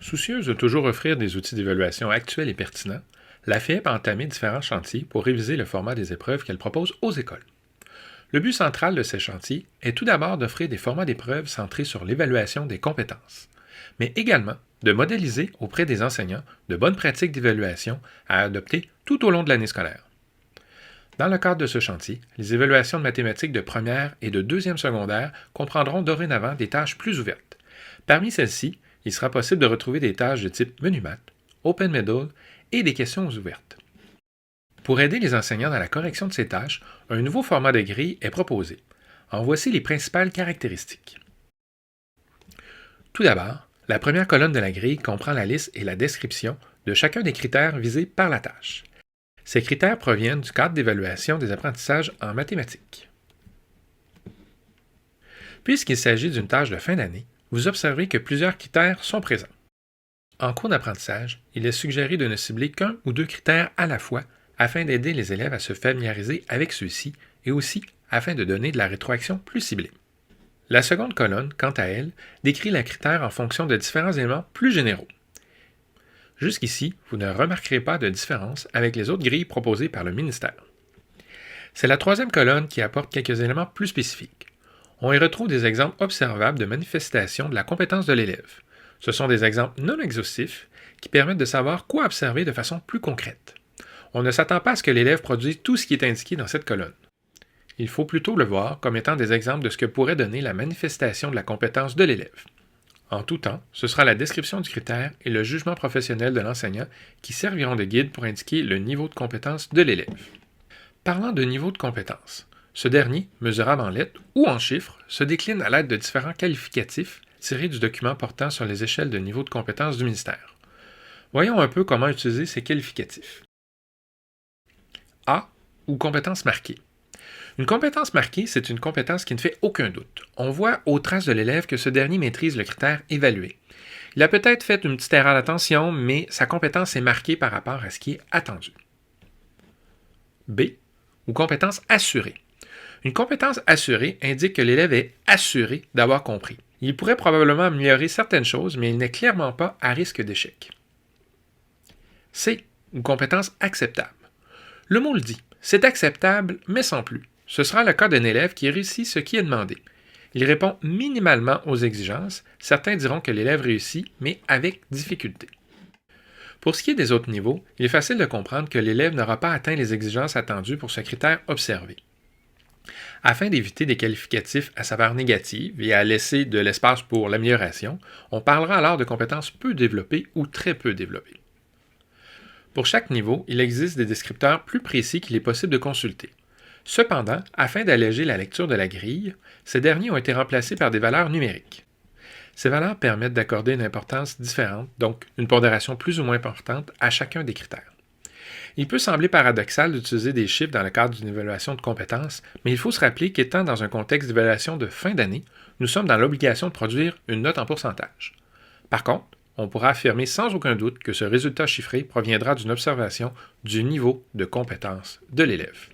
Soucieuse de toujours offrir des outils d'évaluation actuels et pertinents, la FIEP a entamé différents chantiers pour réviser le format des épreuves qu'elle propose aux écoles. Le but central de ces chantiers est tout d'abord d'offrir des formats d'épreuves centrés sur l'évaluation des compétences, mais également de modéliser auprès des enseignants de bonnes pratiques d'évaluation à adopter tout au long de l'année scolaire. Dans le cadre de ce chantier, les évaluations de mathématiques de première et de deuxième secondaire comprendront dorénavant des tâches plus ouvertes. Parmi celles-ci, il sera possible de retrouver des tâches de type menu maths, open middle et des questions ouvertes. Pour aider les enseignants dans la correction de ces tâches, un nouveau format de grille est proposé. En voici les principales caractéristiques. Tout d'abord, la première colonne de la grille comprend la liste et la description de chacun des critères visés par la tâche. Ces critères proviennent du cadre d'évaluation des apprentissages en mathématiques. Puisqu'il s'agit d'une tâche de fin d'année, vous observez que plusieurs critères sont présents. En cours d'apprentissage, il est suggéré de ne cibler qu'un ou deux critères à la fois afin d'aider les élèves à se familiariser avec ceux-ci et aussi afin de donner de la rétroaction plus ciblée. La seconde colonne, quant à elle, décrit les critères en fonction de différents éléments plus généraux. Jusqu'ici, vous ne remarquerez pas de différence avec les autres grilles proposées par le ministère. C'est la troisième colonne qui apporte quelques éléments plus spécifiques. On y retrouve des exemples observables de manifestation de la compétence de l'élève. Ce sont des exemples non exhaustifs qui permettent de savoir quoi observer de façon plus concrète. On ne s'attend pas à ce que l'élève produise tout ce qui est indiqué dans cette colonne. Il faut plutôt le voir comme étant des exemples de ce que pourrait donner la manifestation de la compétence de l'élève. En tout temps, ce sera la description du critère et le jugement professionnel de l'enseignant qui serviront de guide pour indiquer le niveau de compétence de l'élève. Parlant de niveau de compétence, ce dernier, mesurable en lettres ou en chiffres, se décline à l'aide de différents qualificatifs tirés du document portant sur les échelles de niveau de compétence du ministère. Voyons un peu comment utiliser ces qualificatifs. A ou compétence marquée. Une compétence marquée, c'est une compétence qui ne fait aucun doute. On voit aux traces de l'élève que ce dernier maîtrise le critère évalué. Il a peut-être fait une petite erreur d'attention, mais sa compétence est marquée par rapport à ce qui est attendu. B ou compétence assurée. Une compétence assurée indique que l'élève est assuré d'avoir compris. Il pourrait probablement améliorer certaines choses, mais il n'est clairement pas à risque d'échec. C ou compétence acceptable. Le mot le dit, c'est acceptable, mais sans plus. Ce sera le cas d'un élève qui réussit ce qui est demandé. Il répond minimalement aux exigences. Certains diront que l'élève réussit, mais avec difficulté. Pour ce qui est des autres niveaux, il est facile de comprendre que l'élève n'aura pas atteint les exigences attendues pour ce critère observé. Afin d'éviter des qualificatifs à saveur négative et à laisser de l'espace pour l'amélioration, on parlera alors de compétences peu développées ou très peu développées. Pour chaque niveau, il existe des descripteurs plus précis qu'il est possible de consulter. Cependant, afin d'alléger la lecture de la grille, ces derniers ont été remplacés par des valeurs numériques. Ces valeurs permettent d'accorder une importance différente, donc une pondération plus ou moins importante à chacun des critères. Il peut sembler paradoxal d'utiliser des chiffres dans le cadre d'une évaluation de compétences, mais il faut se rappeler qu'étant dans un contexte d'évaluation de fin d'année, nous sommes dans l'obligation de produire une note en pourcentage. Par contre, on pourra affirmer sans aucun doute que ce résultat chiffré proviendra d'une observation du niveau de compétence de l'élève.